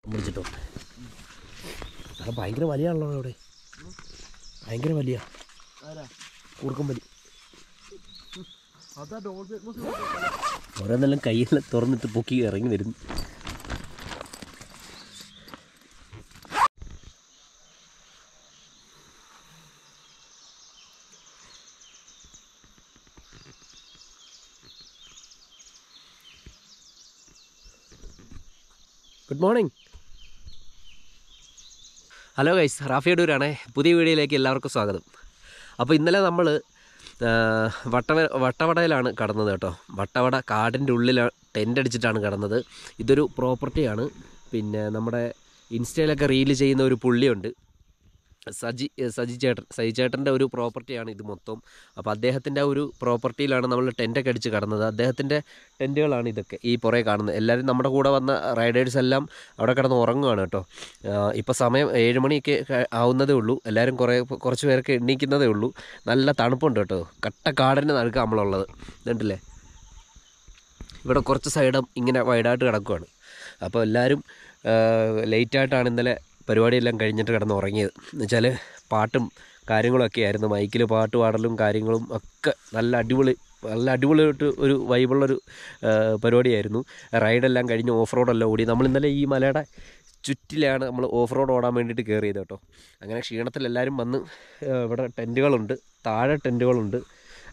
പിടിച്ചിട്ടോ. അത് ഭയങ്കര വലിയാണല്ലോ അവിടെ, ഭയങ്കര വലിയ കൂർക്കം വലി. ഓരോന്നെല്ലാം കയ്യെല്ലാം തുറന്നിട്ട് പൊക്കി ഇറങ്ങി വരുന്നു. Good morning. Hello guys, Rafi അടൂരാണേ. പുതിയ വീഡിയോയിലേക്ക് എല്ലാവർക്കും സ്വാഗതം. അപ്പോൾ ഇന്നലെ നമ്മൾ വട്ടവടയിലാണ് കടന്നത് കേട്ടോ. വട്ടവട കാടിൻ്റെ ഉള്ളിൽ ടെൻ്റ് അടിച്ചിട്ടാണ് കടന്നത്. ഇതൊരു പ്രോപ്പർട്ടിയാണ്. പിന്നെ നമ്മുടെ ഇൻസ്റ്റയിലൊക്കെ റീല് ചെയ്യുന്ന ഒരു പുള്ളിയുണ്ട്, സജി ചേട്ടൻ്റെ ഒരു പ്രോപ്പർട്ടിയാണ് ഇത് മൊത്തം. അപ്പോൾ അദ്ദേഹത്തിൻ്റെ ഒരു പ്രോപ്പർട്ടിയിലാണ് നമ്മൾ ടെൻ്റൊക്കെ അടിച്ച് കടന്നത്. അദ്ദേഹത്തിൻ്റെ ടെൻറ്റുകളാണ് ഇതൊക്കെ, ഈ പുറകെ കാണുന്നത്. എല്ലാവരും നമ്മുടെ കൂടെ വന്ന റൈഡേഴ്സ് എല്ലാം അവിടെ കിടന്ന് ഉറങ്ങുകയാണ് കേട്ടോ. ഇപ്പോൾ സമയം 7 മണിയൊക്കെ ആവുന്നതേ ഉള്ളൂ. എല്ലാവരും കുറച്ച് പേരൊക്കെ എണ്ണീക്കുന്നതേ ഉള്ളൂ. നല്ല തണുപ്പുണ്ട് കേട്ടോ. കട്ട കാടിൻ്റെ നടുക്കാണ് നമ്മളുള്ളത്. ഇതുണ്ടല്ലേ, ഇവിടെ കുറച്ച് സൈഡും ഇങ്ങനെ വൈഡായിട്ട് കിടക്കുകയാണ്. അപ്പോൾ എല്ലാവരും ലേറ്റായിട്ടാണ് ഇന്നലെ പരിപാടിയെല്ലാം കഴിഞ്ഞിട്ട് കിടന്ന് ഉറങ്ങിയത്. എന്ന് വെച്ചാൽ പാട്ടും കാര്യങ്ങളൊക്കെ ആയിരുന്നു. മൈക്കിൽ പാട്ട് പാടലും കാര്യങ്ങളും ഒക്കെ നല്ല അടിപൊളിയായിട്ട് ഒരു വൈബുള്ളൊരു പരിപാടിയായിരുന്നു. റൈഡെല്ലാം കഴിഞ്ഞ് ഓഫ് റോഡെല്ലാം ഓടി. നമ്മൾ ഇന്നലെ ഈ മലയുടെ ചുറ്റിലാണ് നമ്മൾ ഓഫ് റോഡ് ഓടാൻ വേണ്ടിയിട്ട് കയറിയത് കേട്ടോ. അങ്ങനെ ക്ഷീണത്തിൽ എല്ലാവരും വന്ന് ഇവിടെ ടെൻറ്റുകളുണ്ട്, താഴെ ടെൻറ്റുകളുണ്ട്.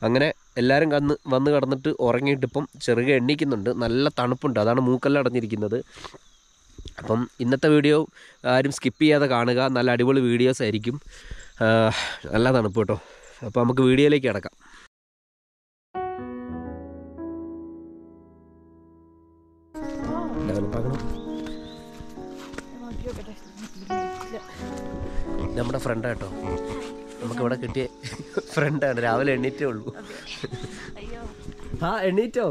അങ്ങനെ എല്ലാവരും വന്ന് കിടന്നിട്ട് ഉറങ്ങിയിട്ടിപ്പം ചെറുകെ എണ്ണിക്കുന്നുണ്ട്. നല്ല തണുപ്പുണ്ട്, അതാണ് മൂക്കെല്ലാം അടഞ്ഞിരിക്കുന്നത്. അപ്പം ഇന്നത്തെ വീഡിയോ ആരും സ്കിപ്പ് ചെയ്യാതെ കാണുക. നല്ല അടിപൊളി വീഡിയോസ് ആയിരിക്കും. നല്ല തണുപ്പ് കേട്ടോ. അപ്പോൾ നമുക്ക് വീഡിയോയിലേക്ക് കിടക്കാം. നമ്മുടെ ഫ്രണ്ടാണ് കേട്ടോ, നമുക്കിവിടെ കിട്ടിയ ഫ്രണ്ടാണ്. രാവിലെ എണ്ണീറ്റേ ഉള്ളൂ. ആ എണ്ണീറ്റോ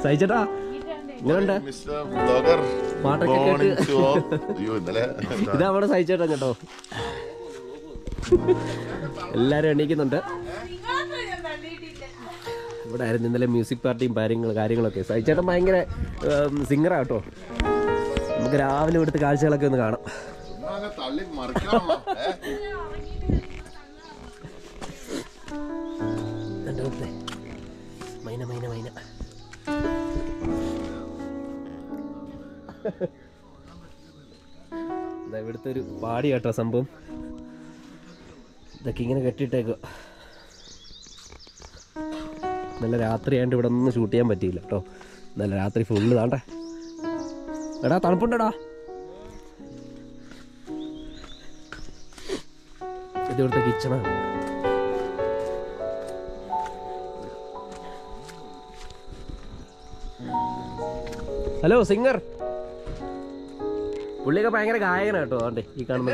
സഹിച്ചേട്ടാ? പാട്ടൊക്കെ കേട്ട് ഇത് അവിടെ സഹിച്ചേട്ടാ കേട്ടോ. എല്ലാരും എണീക്കുന്നുണ്ട്. ഇവിടെ ആയിരുന്നു ഇന്നലെ മ്യൂസിക് പാർട്ടിയും കാര്യങ്ങളൊക്കെ. സഹിച്ചേട്ടൻ ഭയങ്കര സിംഗറാ കേട്ടോ. നമുക്ക് രാവിലെ ഇവിടുത്തെ കാഴ്ചകളൊക്കെ ഒന്ന് കാണാം. മൈന മൈന മൈന ഇവിടുത്തെ ഒരു പാടി കേട്ടോ സംഭവം. ഇതൊക്കെ ഇങ്ങനെ കെട്ടിയിട്ടേക്കുക. നല്ല രാത്രിയായിട്ട് ഇവിടെ ഒന്നും ഷൂട്ട് ചെയ്യാൻ പറ്റിയില്ല കേട്ടോ. നല്ല രാത്രി ഫുള്ള് താണ്ടേ. എടാ തണുപ്പുണ്ടടാ. ഇത് ഇവിടുത്തെ കിച്ചണാണ്. Hello singer. പുള്ളിയൊക്കെ ഭയങ്കര ഗായകനാണ് കേട്ടോ. അതുകൊണ്ട് ഈ കാണുന്ന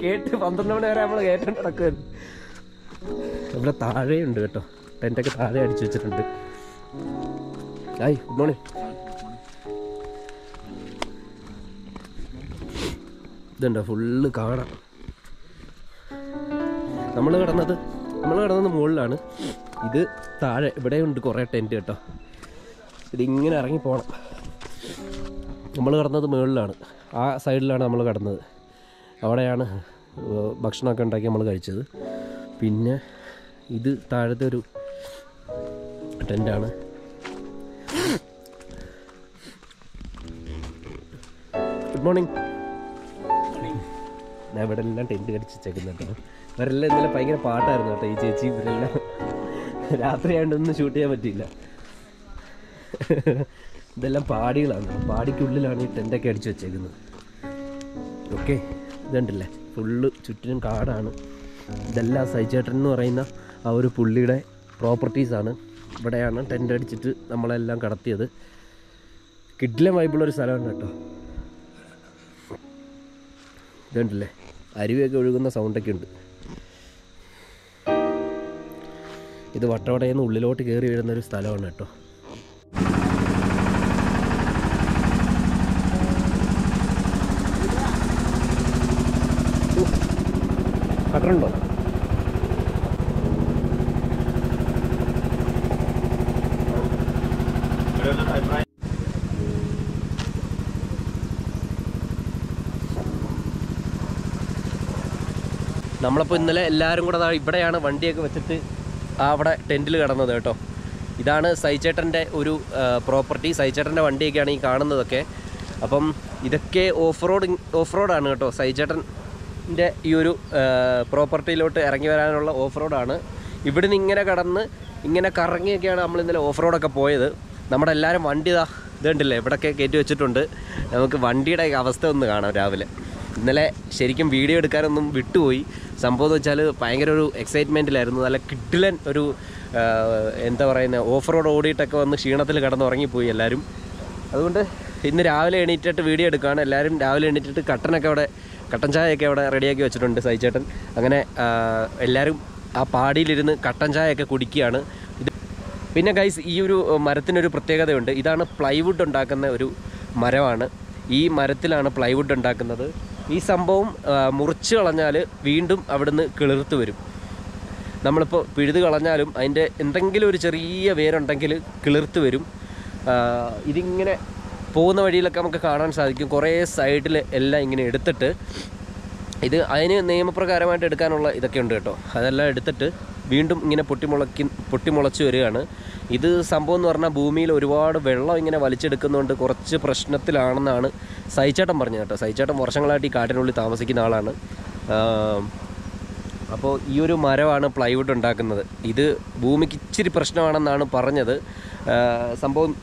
കേട്ട് 12 മണി വരെ നമ്മൾ കേട്ടിട്ട് നടക്കുമായിരുന്നു. ഇവിടെ താഴെയുണ്ട് കേട്ടോ, ടെൻ്റൊക്കെ താഴെ അടിച്ചു വെച്ചിട്ടുണ്ട്. Hi, good morning. ഇതുണ്ടോ, ഫുള്ള് കാണാം. നമ്മൾ കിടന്നത് മുകളിലാണ്. ഇത് താഴെ ഇവിടെയുണ്ട് കുറേ ടെൻറ്റ് കേട്ടോ. ഇതിങ്ങനെ ഇറങ്ങി പോകണം. നമ്മൾ കിടന്നത് മുകളിലാണ്. ആ സൈഡിലാണ് നമ്മൾ കിടന്നത്. അവിടെയാണ് ഭക്ഷണമൊക്കെ ഉണ്ടാക്കി നമ്മൾ കഴിച്ചത്. പിന്നെ ഇത് താഴത്തെ ഒരു ടെൻ്റാണ്. Good morning. ഞാൻ ഇവിടെ എല്ലാം ടെൻറ്റ് കടിച്ച് വെച്ചേക്കുന്നുണ്ടോ. ഇവരെല്ലാം ഇന്നലെ ഭയങ്കര പാട്ടായിരുന്നു കേട്ടോ. ഈ ചേച്ചി ഇവരെല്ലാം രാത്രി ആയതുകൊണ്ടൊന്നും ഷൂട്ട് ചെയ്യാൻ പറ്റിയില്ല. ഇതെല്ലാം പാടികളാണ്. പാടിക്കുള്ളിലാണ് ഈ ടെൻ്റൊക്കെ അടിച്ച് വെച്ചേക്കുന്നത്. ഓക്കെ, ഇതുണ്ടല്ലേ, ഫുള്ള് ചുറ്റിനും കാടാണ്. ഇതെല്ലാം സൈചേട്ടൻ എന്ന് പറയുന്ന ആ ഒരു പുള്ളിയുടെ പ്രോപ്പർട്ടീസാണ്. ഇവിടെയാണ് ടെൻ്റ് അടിച്ചിട്ട് നമ്മളെല്ലാം കടത്തിയത്. കിഡ്ലം വൈബുള്ളൊരു സ്ഥലമാണ് കേട്ടോ. ഇതുണ്ടല്ലേ, അരുവിയൊക്കെ ഒഴുകുന്ന സൗണ്ടൊക്കെ ഉണ്ട്. ഇത് വട്ടവടയിൽ നിന്ന് ഉള്ളിലോട്ട് കയറി വരുന്നൊരു സ്ഥലമാണ് കേട്ടോ. കട്ടറുണ്ടോ? നമ്മളപ്പോൾ ഇന്നലെ എല്ലാവരും കൂടെ ഇവിടെയാണ് വണ്ടിയൊക്കെ വെച്ചിട്ട് അവിടെ ടെൻറ്റിൽ കിടന്നത് കേട്ടോ. ഇതാണ് സൈചേട്ടൻ്റെ ഒരു പ്രോപ്പർട്ടി. സൈചേട്ടൻ്റെ വണ്ടിയൊക്കെയാണ് ഈ കാണുന്നതൊക്കെ. അപ്പം ഇതൊക്കെ ഓഫ് റോഡാണ് കേട്ടോ. സൈചേട്ടൻ്റെ ഈ ഒരു പ്രോപ്പർട്ടിയിലോട്ട് ഇറങ്ങി വരാനുള്ള ഓഫ് റോഡാണ്. ഇവിടുന്ന് ഇങ്ങനെ കടന്ന് ഇങ്ങനെ കറങ്ങിയൊക്കെയാണ് നമ്മൾ ഇന്നലെ ഓഫ് റോഡൊക്കെ പോയത്. നമ്മുടെ എല്ലാവരും വണ്ടി ഇതുണ്ടല്ലേ ഇവിടെയൊക്കെ കയറ്റി വെച്ചിട്ടുണ്ട്. നമുക്ക് വണ്ടിയുടെ അവസ്ഥ ഒന്ന് കാണാം രാവിലെ. ഇന്നലെ ശരിക്കും വീഡിയോ എടുക്കാനൊന്നും വിട്ടുപോയി. സംഭവം എന്ന് വെച്ചാൽ ഭയങ്കര ഒരു എക്സൈറ്റ്മെൻറ്റിലായിരുന്നു. നല്ല കിഡിലൻ ഒരു എന്താ പറയുന്നത് ഓഫ് റോഡ് ഓടിയിട്ടൊക്കെ വന്ന് ക്ഷീണത്തിൽ കിടന്നുറങ്ങിപ്പോയി എല്ലാവരും. അതുകൊണ്ട് ഇന്ന് രാവിലെ എണീറ്റിട്ട് വീഡിയോ എടുക്കുകയാണ്. എല്ലാവരും രാവിലെ എണീറ്റിട്ട് കട്ടൻ ചായയൊക്കെ അവിടെ റെഡിയാക്കി വെച്ചിട്ടുണ്ട് സൈചേട്ടൻ. അങ്ങനെ എല്ലാവരും ആ പാടിയിലിരുന്ന് കട്ടൻ ചായയൊക്കെ കുടിക്കുകയാണ്. പിന്നെ ഗൈസ്, ഈ ഒരു മരത്തിനൊരു പ്രത്യേകതയുണ്ട്. ഇതാണ് പ്ലൈവുഡ് ഉണ്ടാക്കുന്ന ഒരു മരമാണ്. ഈ മരത്തിലാണ് പ്ലൈവുഡ് ഉണ്ടാക്കുന്നത്. ഈ സംഭവം മുറിച്ച് കളഞ്ഞാൽ വീണ്ടും അവിടുന്ന് കിളിർത്ത് വരും. നമ്മളിപ്പോൾ പിഴുത് കളഞ്ഞാലും അതിൻ്റെ എന്തെങ്കിലും ഒരു ചെറിയ വേരുണ്ടെങ്കിൽ കിളിർത്ത് വരും. ഇതിങ്ങനെ പോകുന്ന വഴിയിലൊക്കെ നമുക്ക് കാണാൻ സാധിക്കും. കുറേ സൈഡിൽ എല്ലാം ഇങ്ങനെ എടുത്തിട്ട് അതിന് നിയമപ്രകാരമായിട്ട് എടുക്കാനുള്ള ഇതൊക്കെ ഉണ്ട് കേട്ടോ. അതെല്ലാം എടുത്തിട്ട് വീണ്ടും ഇങ്ങനെ പൊട്ടിമുളച്ച് വരികയാണ്. ഇത് സംഭവം എന്ന് പറഞ്ഞാൽ ഭൂമിയിൽ ഒരുപാട് വെള്ളം ഇങ്ങനെ വലിച്ചെടുക്കുന്നതുകൊണ്ട് കുറച്ച് പ്രശ്നത്തിലാണെന്നാണ് സൈചേട്ടൻ പറഞ്ഞത് കേട്ടോ. സൈചേട്ടൻ വർഷങ്ങളായിട്ട് ഈ കാട്ടിനുള്ളിൽ താമസിക്കുന്ന ആളാണ്. അപ്പോൾ ഈ ഒരു മരമാണ് പ്ലൈവുഡ് ഉണ്ടാക്കുന്നത്. ഇത് ഭൂമിക്ക് ഇച്ചിരി പ്രശ്നമാണെന്നാണ് പറഞ്ഞത്. സംഭവം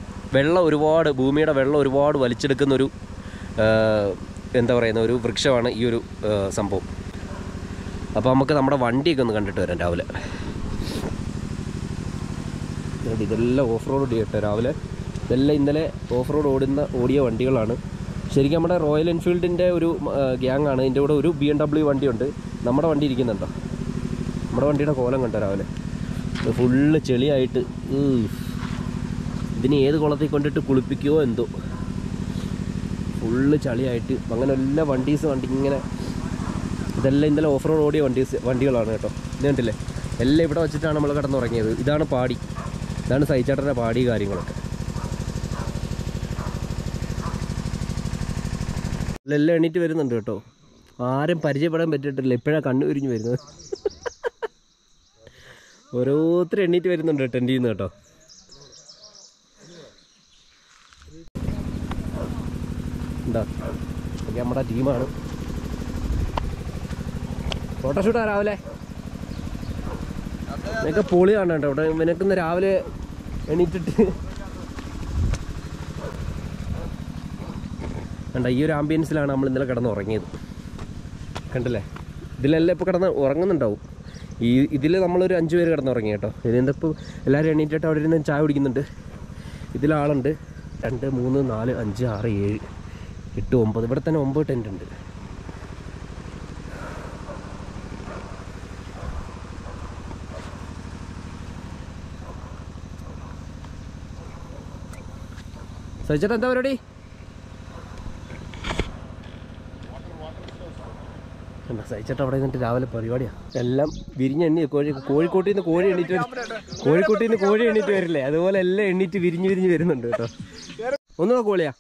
ഭൂമിയുടെ വെള്ളം ഒരുപാട് വലിച്ചെടുക്കുന്നൊരു എന്താ പറയുന്ന ഒരു വൃക്ഷമാണ് ഈ ഒരു സംഭവം. അപ്പോൾ നമുക്ക് നമ്മുടെ വണ്ടിയൊക്കെ ഒന്ന് കണ്ടിട്ട് വരാം രാവിലെ. ഇതെല്ലാം ഓഫ് റോഡ് ഓടിയട്ടെ രാവിലെ. ഇതെല്ലാം ഇന്നലെ ഓഫ് റോഡ് ഓടിയ വണ്ടികളാണ്. ശരിക്കും നമ്മുടെ റോയൽ എൻഫീൽഡിൻ്റെ ഒരു ഗ്യാങ്ങാണ്. ഇതിൻ്റെ കൂടെ ഒരു BMW വണ്ടിയുണ്ട്. നമ്മുടെ വണ്ടി ഇരിക്കുന്നുണ്ടോ? നമ്മുടെ വണ്ടിയുടെ കോലം കണ്ടോ രാവിലെ? ഫുള്ള് ചെളിയായിട്ട് ഇതിന് ഏത് കുളത്തിൽ കൊണ്ടിട്ട് കുളിപ്പിക്കുമോ എന്തോ. ഫുള്ള് ചളിയായിട്ട് അങ്ങനെ എല്ലാ വണ്ടി ഇങ്ങനെ ഇതെല്ലാം ഇന്നലെ ഓഫ് റോഡ് ഓടിയ വണ്ടികളാണ് കേട്ടോ. ഇത് കണ്ടില്ലേ, എല്ലാം ഇവിടെ വെച്ചിട്ടാണ് നമ്മൾ കിടന്നുറങ്ങിയത്. ഇതാണ് പാടി, ഇതാണ് സൈചേട്ടൻ്റെ പാടി കാര്യങ്ങളൊക്കെ. എല്ലാം എണീറ്റ് വരുന്നുണ്ട് കേട്ടോ. ആരും പരിചയപ്പെടാൻ പറ്റിയിട്ടില്ല. ഇപ്പോഴാണ് കണ്ണു വിരിഞ്ഞ് വരുന്നത്. ഓരോരുത്തരും എണീറ്റ് വരുന്നുണ്ട് ടെൻറ്റിൽ നിന്ന് കേട്ടോ. എന്താ ഓക്കെ, നമ്മുടെ ടീമാണ്. ഫോട്ടോഷൂട്ടാ രാവിലെ. നിനക്ക് പൊളി കാണണ്ട കേട്ടോ. നിനക്കിന്ന് രാവിലെ എണീറ്റിട്ട് കണ്ട ഈ ഒരു ആംബിയൻസിലാണ് നമ്മൾ ഇന്നലെ കിടന്ന് ഉറങ്ങിയത്. കണ്ടില്ലേ, ഇതിലെല്ലാം ഇപ്പോൾ കിടന്ന് ഉറങ്ങുന്നുണ്ടാവും. ഇതിൽ നമ്മളൊരു 5 പേര് കിടന്നുറങ്ങി കേട്ടോ. ഇതിപ്പോൾ എല്ലാവരും എണീറ്റിട്ട് അവിടെ ഇരുന്ന് ചായ കുടിക്കുന്നുണ്ട്. ഇതിലാളുണ്ട് 2, 3, 4, 5, 6, 7, 8, 9. ഇവിടെ തന്നെ 9 ടെൻ്റ് ഉണ്ട്. സജിച്ചേട്ടാ എന്താ പരിപാടി? എന്താ സഹിച്ചിട്ട് അവിടെ നിന്നിട്ട് രാവിലെ പരിപാടിയാണ്. എല്ലാം വിരിഞ്ഞെണ്ണി കോഴിക്കോട്ടിൽ നിന്ന് കോഴി എണ്ണീറ്റ് വരില്ലേ, അതുപോലെ എല്ലാം എണ്ണീറ്റ് വിരിഞ്ഞ് വരുന്നുണ്ട് കേട്ടോ. ഒന്ന് കോളിയാ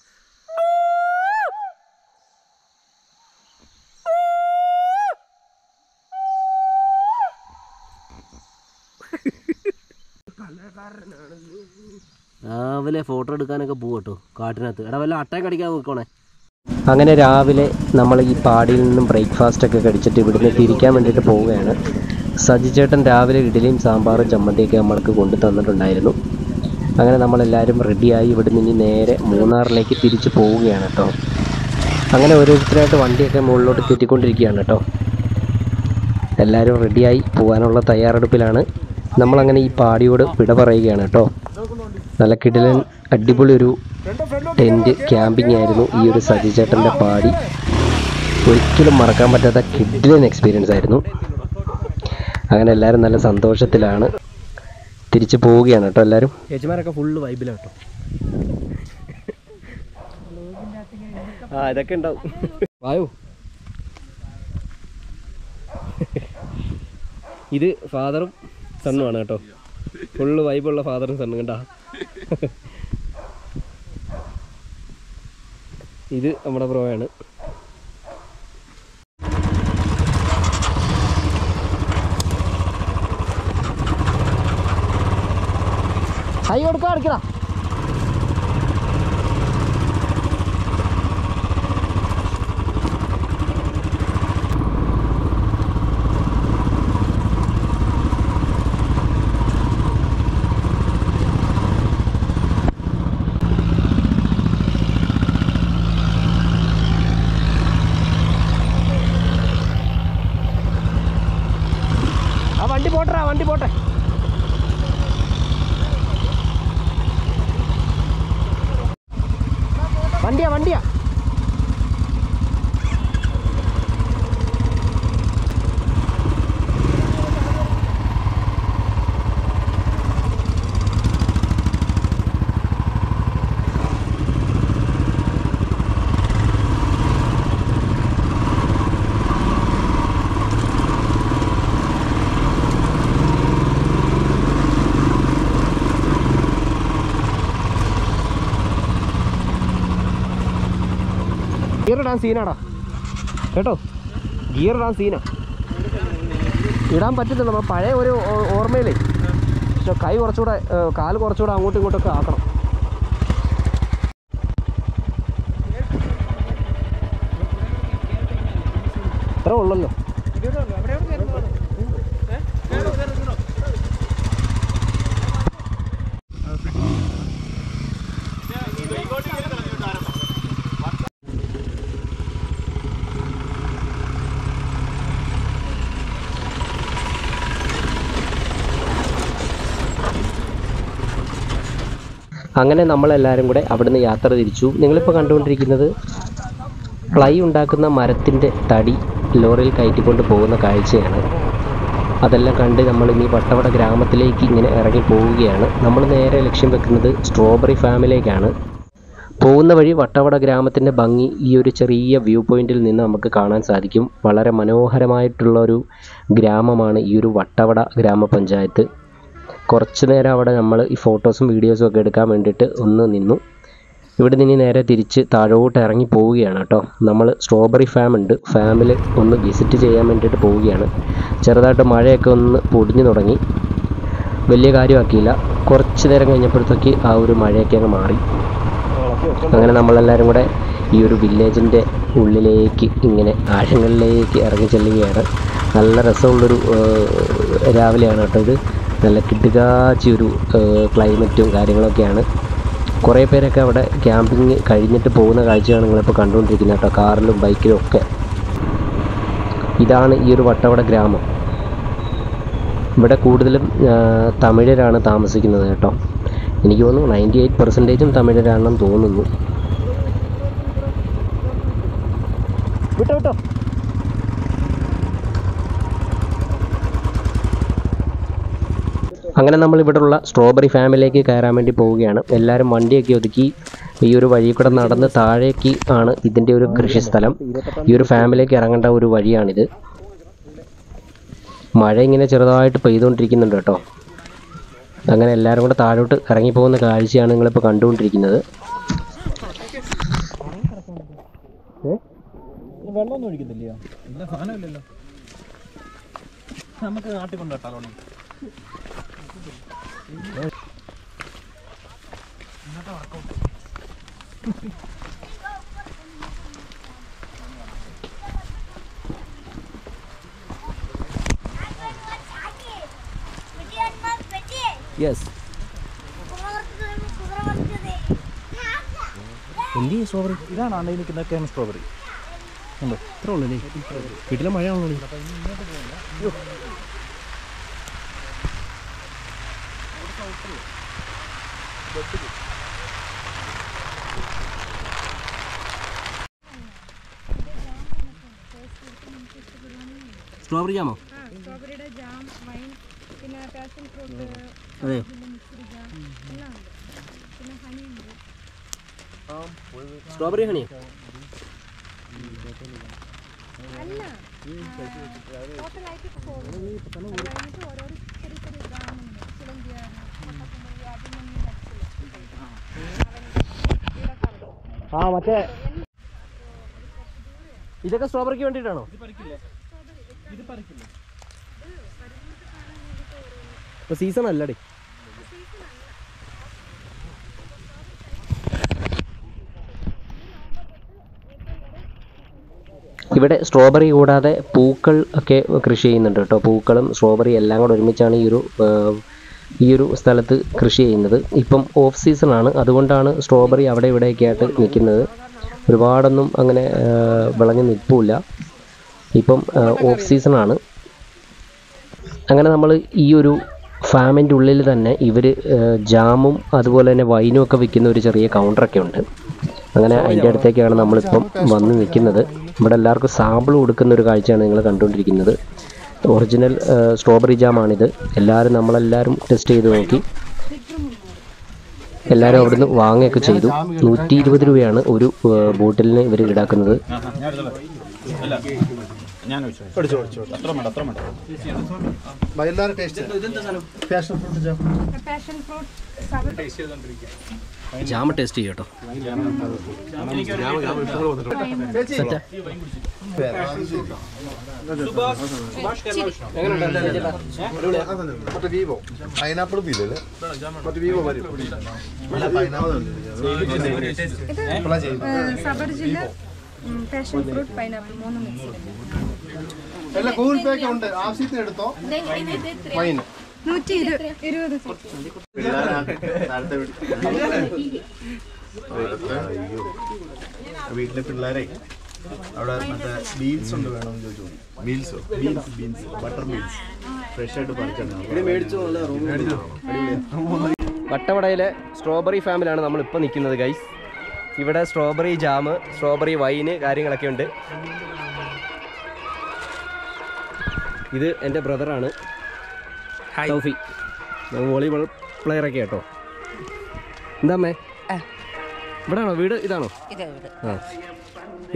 രാവിലെ ഫോട്ടോ എടുക്കാനൊക്കെ പോകും കേട്ടോ കാട്ടിനകത്ത്. എടാ വല്ല അട്ടയും കടിക്കാൻ നോക്കണേ. അങ്ങനെ രാവിലെ നമ്മൾ ഈ പാടിയിൽ നിന്നും ബ്രേക്ക്ഫാസ്റ്റൊക്കെ കഴിച്ചിട്ട് ഇവിടുന്ന് തിരിക്കാൻ വേണ്ടിയിട്ട് പോവുകയാണ്. സജിച്ചേട്ടൻ രാവിലെ ഇഡ്ഡലിയും സാമ്പാറും ചമ്മന്തിയൊക്കെ നമ്മൾക്ക് കൊണ്ടു തന്നിട്ടുണ്ടായിരുന്നു. അങ്ങനെ നമ്മളെല്ലാവരും റെഡിയായി ഇവിടുന്ന് ഇനി നേരെ മൂന്നാറിലേക്ക് തിരിച്ച് പോവുകയാണ് കേട്ടോ. അങ്ങനെ ഓരോരുത്തരായിട്ട് വണ്ടിയൊക്കെ മുകളിലോട്ട് കയറ്റിക്കൊണ്ടിരിക്കുകയാണ് കേട്ടോ. എല്ലാവരും റെഡിയായി പോകാനുള്ള തയ്യാറെടുപ്പിലാണ്. നമ്മളങ്ങനെ ഈ പാടിയോട് വിട പറയുകയാണ് കേട്ടോ. നല്ല കിടിലൻ അടിപൊളി ഒരു ടെൻറ്റ് ക്യാമ്പിംഗ് ആയിരുന്നു ഈ ഒരു സജിചേട്ടൻ്റെ പാടി. ഒരിക്കലും മറക്കാൻ പറ്റാത്ത കിടിലൻ എക്സ്പീരിയൻസ് ആയിരുന്നു. അങ്ങനെ എല്ലാവരും നല്ല സന്തോഷത്തിലാണ് തിരിച്ചു പോവുകയാണ് കേട്ടോ. എല്ലാവരും ചേച്ചിമാരൊക്കെ ഫുള്ള് വൈബിലാണ് കേട്ടോ. ഇതൊക്കെ ഉണ്ടാവും. വായു ഇത് ഫാദറും സണ്ണുമാണ് കേട്ടോ. ഫുള്ള് വൈബുള്ള ഫാദറും സണ്ണും കണ്ടാ. ഇത് നമ്മുടെ ബ്രോയാണ്. കൈ കൊടുക്കാൻ അടിക്കടാ. വണ്ടി പോട്ടെ, വണ്ടി പോട്ടെ. വണ്ടിയാ വണ്ടിയാ. ഗിയർ ഇടാൻ സീനാടാ കേട്ടോ, ഗിയർ ഇടാൻ സീനാ. ഇടാൻ പറ്റുന്നില്ല, നമ്മൾ പഴയ ഒരു ഓർമ്മയിലേ. പക്ഷെ കൈ കുറച്ചുകൂടെ, കാല് കുറച്ചുകൂടെ അങ്ങോട്ടും ഇങ്ങോട്ടൊക്കെ ആക്കണം. ഇത്ര ഉള്ളല്ലോ. അങ്ങനെ നമ്മളെല്ലാവരും കൂടെ അവിടുന്ന് യാത്ര തിരിച്ചു. നിങ്ങളിപ്പോൾ കണ്ടുകൊണ്ടിരിക്കുന്നത് പ്ലൈ ഉണ്ടാക്കുന്ന മരത്തിൻ്റെ തടി ലോറിയിൽ കയറ്റിക്കൊണ്ട് പോകുന്ന കാഴ്ചയാണ്. അതെല്ലാം കണ്ട് നമ്മൾ ഇനി വട്ടവട ഗ്രാമത്തിലേക്ക് ഇങ്ങനെ ഇറങ്ങി പോവുകയാണ്. നമ്മൾ നേരെ ലക്ഷ്യം വെക്കുന്നത് സ്ട്രോബെറി ഫാമിലേക്കാണ്. പോകുന്ന വഴി വട്ടവട ഗ്രാമത്തിൻ്റെ ഭംഗി ഈ ഒരു ചെറിയ വ്യൂ പോയിന്റിൽ നിന്ന് നമുക്ക് കാണാൻ സാധിക്കും. വളരെ മനോഹരമായിട്ടുള്ളൊരു ഗ്രാമമാണ് ഈ ഒരു വട്ടവട ഗ്രാമപഞ്ചായത്ത്. കുറച്ച് നേരം അവിടെ നമ്മൾ ഈ ഫോട്ടോസും വീഡിയോസും ഒക്കെ എടുക്കാൻ വേണ്ടിയിട്ട് ഒന്ന് നിന്നു. ഇവിടെ നിന്ന് നേരെ തിരിച്ച് താഴോട്ട് ഇറങ്ങി പോവുകയാണ് കേട്ടോ. നമ്മൾ സ്ട്രോബെറി ഫാം ഉണ്ട്, ഫാമിൽ ഒന്ന് വിസിറ്റ് ചെയ്യാൻ വേണ്ടിയിട്ട് പോവുകയാണ്. ചെറുതായിട്ട് മഴയൊക്കെ ഒന്ന് പൊടിഞ്ഞു തുടങ്ങി, വലിയ കാര്യമാക്കിയില്ല. കുറച്ച് നേരം കഴിഞ്ഞപ്പോഴത്തേക്ക് ആ ഒരു മഴയൊക്കെ അങ്ങ് മാറി. അങ്ങനെ നമ്മളെല്ലാവരും കൂടെ ഈ ഒരു വില്ലേജിൻ്റെ ഉള്ളിലേക്ക് ഇങ്ങനെ ആഴങ്ങളിലേക്ക് ഇറങ്ങി ചെല്ലുകയാണ്. നല്ല രസമുള്ളൊരു രാവിലെയാണ് കേട്ടോ ഇത്. നല്ല കിടുകാച്ചിയൊരു ക്ലൈമറ്റും കാര്യങ്ങളൊക്കെയാണ്. കുറേ പേരൊക്കെ അവിടെ ക്യാമ്പിങ് കഴിഞ്ഞിട്ട് പോകുന്ന കാഴ്ചയാണ് നിങ്ങളിപ്പോൾ കണ്ടുകൊണ്ടിരിക്കുന്നത് കേട്ടോ, കാറിലും ബൈക്കിലും ഒക്കെ. ഇതാണ് ഈ ഒരു വട്ടവട ഗ്രാമം. ഇവിടെ കൂടുതലും തമിഴരാണ് താമസിക്കുന്നത് കേട്ടോ. എനിക്ക് തോന്നുന്നു 98% തമിഴരാണെന്ന് തോന്നുന്നു. വിട്ടോ വിട്ടോ. അങ്ങനെ നമ്മൾ ഇവിടെയുള്ള സ്ട്രോബെറി ഫാമിലേക്ക് കയറാൻ വേണ്ടി പോവുകയാണ്. എല്ലാവരും വണ്ടിയൊക്കെ ഒതുക്കി ഈ ഒരു വഴി കൂടെ നടന്ന് താഴേക്ക് ആണ് ഇതിൻ്റെ ഒരു കൃഷിസ്ഥലം. ഈ ഒരു ഫാമിലേക്ക് ഇറങ്ങേണ്ട ഒരു വഴിയാണിത്. മഴ ഇങ്ങനെ ചെറുതായിട്ട് പെയ്തുകൊണ്ടിരിക്കുന്നുണ്ട് കേട്ടോ. അങ്ങനെ എല്ലാവരും കൂടെ താഴോട്ട് ഇറങ്ങിപ്പോകുന്ന കാഴ്ചയാണ് നിങ്ങളിപ്പോൾ കണ്ടുകൊണ്ടിരിക്കുന്നത്. വെള്ളമൊന്നും ഒഴിക്കുന്നില്ല, ഇല്ല സാധനമില്ലല്ലോ. നമുക്ക് നാട്ടിൽ കൊണ്ടുവട്ടാലോ. യെസ്, എന്ത് സ്ട്രോബെറി ഇതാണ് അണ്ണയിൽ നിൽക്കുന്നതൊക്കെയാണ് സ്ട്രോബെറി. ഉണ്ടോ ഇത്ര ഉള്ളല്ലേ? വീട്ടിലെ മഴയാണല്ലോ. സ്ട്രോബെറി ജാമോ? സ്ട്രോബെറിയുടെ ജാം, വൈൻ, പിന്നെ പാഷൻ ഫ്രൂട്ട്, അതെയോ? പിന്നെ ഹണി ഉണ്ട്. സ്ട്രോബെറി ഹണിയോ? അല്ല, ടോട്ടലായിട്ട് പോകും. കഴിഞ്ഞിട്ട് ഓരോരോ ചെറിയ ചെറിയ ഗ്രാമുണ്ട്. ചിലന്തിയാണ്, മുട്ടക്കുമ്പരി, അതിനൊന്നും ആ മറ്റേ ഇതൊക്കെ സ്ട്രോബെറിക്ക് വേണ്ടിയിട്ടാണോ? ഇപ്പൊ സീസൺ അല്ലടി. ഇവിടെ സ്ട്രോബെറി കൂടാതെ പൂക്കൾ ഒക്കെ കൃഷി ചെയ്യുന്നുണ്ട് കേട്ടോ. പൂക്കളും സ്ട്രോബെറി എല്ലാം കൂടെ ഒരുമിച്ചാണ് ഈ ഒരു സ്ഥലത്ത് കൃഷി ചെയ്യുന്നത്. ഇപ്പം ഓഫ് സീസണാണ്, അതുകൊണ്ടാണ് സ്ട്രോബെറി അവിടെ ഇവിടെയൊക്കെ ആയിട്ട് നിൽക്കുന്നത്. ഒരുപാടൊന്നും അങ്ങനെ വിളഞ്ഞ് നിൽപ്പില്ല. ഇപ്പം ഓഫ് സീസണാണ്. അങ്ങനെ നമ്മൾ ഈ ഒരു ഫാമിൻ്റെ ഉള്ളിൽ തന്നെ ഇവർ ജാമും അതുപോലെ തന്നെ വൈനും ഒക്കെ വിൽക്കുന്ന ഒരു ചെറിയ കൗണ്ടറൊക്കെ ഉണ്ട്. അങ്ങനെ അതിൻ്റെ അടുത്തേക്കാണ് നമ്മളിപ്പം വന്ന് നിൽക്കുന്നത്. ഇവിടെ എല്ലാവർക്കും സാമ്പിൾ കൊടുക്കുന്ന ഒരു കാഴ്ചയാണ് നിങ്ങൾ കണ്ടുകൊണ്ടിരിക്കുന്നത്. ഒറിജിനൽ സ്ട്രോബെറി ജാമാണിത്. നമ്മളെല്ലാവരും ടെസ്റ്റ് ചെയ്ത് നോക്കി. എല്ലാവരും അവിടുന്ന് വാങ്ങുകയൊക്കെ ചെയ്തു. 120 രൂപയാണ് ഒരു ബോട്ടിലിന് ഇവർ ഈടാക്കുന്നത്. ജാമ ടേസ്റ്റ് ചെയ്യട്ടോ. പൈനാപ്പിൾ പീലല്ലേ മറ്റേ വിവോ വരും. സബർജില്ല പാഷൻ ഫ്രൂട്ട് പൈനാപ്പിൾ 3 മിക്സ് എല്ലാം ഗൂഗിൾ പേ ഒക്കെ ഉണ്ട്. ആവശ്യത്തിന് എടുത്തോ. വൈൻ 120 വീട്ടിലെ പിള്ളേരെ അവിടെ മറ്റേ ബീൻസ് ഉണ്ട് വേണമെന്ന് ചോദിച്ചു. ബീൻസ് ബട്ടർ ബീൻസ് ഫ്രഷ് ആയിട്ട് പറിച്ചിട്ടുണ്ടാവും. വട്ടവടയിലെ സ്ട്രോബെറി ഫാമിലാണ് നമ്മളിപ്പോൾ നിൽക്കുന്നത് ഗൈസ്. ഇവിടെ സ്ട്രോബെറി ജാം, സ്ട്രോബെറി വൈന് കാര്യങ്ങളൊക്കെ ഉണ്ട്. ഇത് എൻ്റെ ബ്രദറാണ് ടോഫി, വോളിബോൾ പ്ലെയറൊക്കെ കേട്ടോ. എന്താ അമ്മേ, ഇവിടെ ആണോ വീട്? ഇതാണോ? ആ,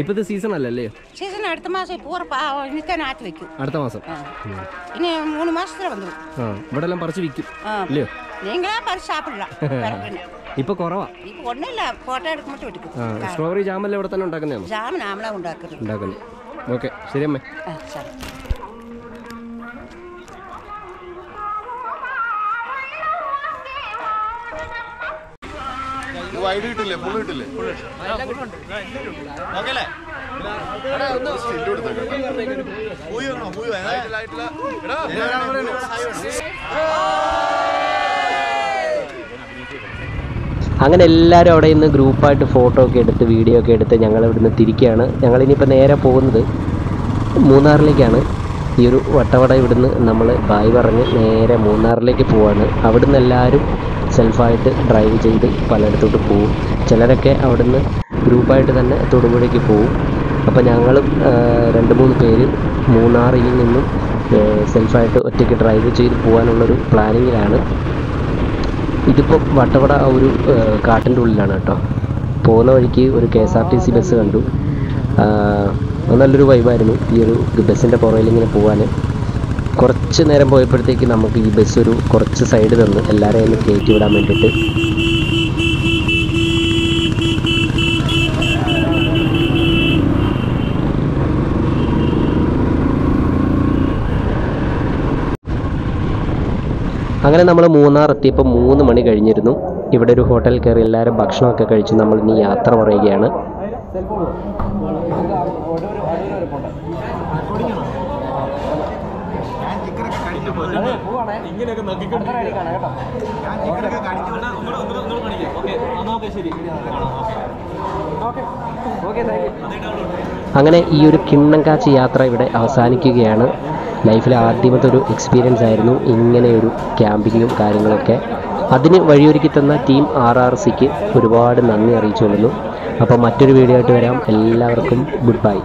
ഇപ്പം ഇത് സീസൺ അല്ലല്ലേ? സീസൺ അടുത്ത മാസം നിൽക്കാനായിട്ട് വെക്കും. അടുത്ത മാസം ഇനി 3 മാസത്തിൽ വന്നു. ആ, ഇവിടെ എല്ലാം പറിച്ച് വിൽക്കും ഇല്ലയോ? നീങ്ങളാ പറിച്ച് സാപ്പിടില്ല. ഇപ്പൊ കുറവാ. ഇപ്പൊ ഒന്നുമില്ല, ഫോട്ടോ എടുക്കുമ്പോൾ എടുക്കും. സ്ട്രോബെറി ജാമല്ലേ ഇവിടെ തന്നെ ഉണ്ടാക്കുന്നതാണോ? ജാം നമ്മളാ ഉണ്ടാക്കുന്നത്. ഓക്കെ, ശരി അമ്മേ. ശരി. വൈഡ് കിട്ടില്ലേ? ഫുൾ കിട്ടില്ലേ? അങ്ങനെ എല്ലാവരും അവിടെ നിന്ന് ഗ്രൂപ്പായിട്ട് ഫോട്ടോ ഒക്കെ എടുത്ത് വീഡിയോ ഒക്കെ എടുത്ത് ഞങ്ങൾ ഇവിടുന്ന് തിരിക്കുകയാണ്. ഞങ്ങളിനിപ്പോൾ നേരെ പോകുന്നത് മൂന്നാറിലേക്കാണ്. ഈ ഒരു വട്ടവട ഇവിടുന്ന് നമ്മൾ ബായ് പറഞ്ഞ് നേരെ മൂന്നാറിലേക്ക് പോവാണ്. അവിടുന്ന് എല്ലാവരും സെൽഫായിട്ട് ഡ്രൈവ് ചെയ്ത് പലയിടത്തോട്ട് പോവും. ചിലരൊക്കെ അവിടുന്ന് ഗ്രൂപ്പായിട്ട് തന്നെ തൊടുപുഴയ്ക്ക് പോവും. അപ്പോൾ ഞങ്ങളും 2-3 പേര് മൂന്നാറിൽ നിന്നും സെൽഫായിട്ട് ഒറ്റയ്ക്ക് ഡ്രൈവ് ചെയ്ത് പോകാനുള്ളൊരു പ്ലാനിങ്ങിലാണ്. ഇതിപ്പോൾ വട്ടവട ഒരു കാട്ടിൻ്റെ ഉള്ളിലാണ് കേട്ടോ. പോകുന്ന വഴിക്ക് ഒരു KSRTC ബസ് കണ്ടു. നല്ലൊരു വൈബായിരുന്നു ഈ ഒരു ബസ്സിൻ്റെ പുറകിലിങ്ങനെ പോകാൻ. കുറച്ച് നേരം പോയപ്പോഴത്തേക്ക് നമുക്ക് ഈ ബസ് കുറച്ച് സൈഡ് തന്ന് എല്ലാവരെയും ഒന്ന് കയറ്റി വിടാൻ വേണ്ടിയിട്ട്. അങ്ങനെ നമ്മൾ മൂന്നാർ എത്തിയപ്പോൾ 3 മണി കഴിഞ്ഞിരുന്നു. ഇവിടെ ഒരു ഹോട്ടൽ കയറി എല്ലാവരും ഭക്ഷണമൊക്കെ കഴിച്ച് നമ്മൾ ഇനി യാത്ര പറയുകയാണ്. അങ്ങനെ ഈ ഒരു കിണ്ണങ്കാച്ചി യാത്ര ഇവിടെ അവസാനിക്കുകയാണ്. ലൈഫിലെ ആദ്യമത്തെ ഒരു എക്സ്പീരിയൻസ് ആയിരുന്നു ഇങ്ങനെയൊരു ക്യാമ്പിങ്ങും കാര്യങ്ങളൊക്കെ. അതിന് വഴിയൊരുക്കി തന്ന ടീം RRCക്ക് ഒരുപാട് നന്ദി അറിയിച്ചു കൊള്ളുന്നു. അപ്പോൾ മറ്റൊരു വീഡിയോ ആയിട്ട് വരാം. എല്ലാവർക്കും ഗുഡ് ബൈ.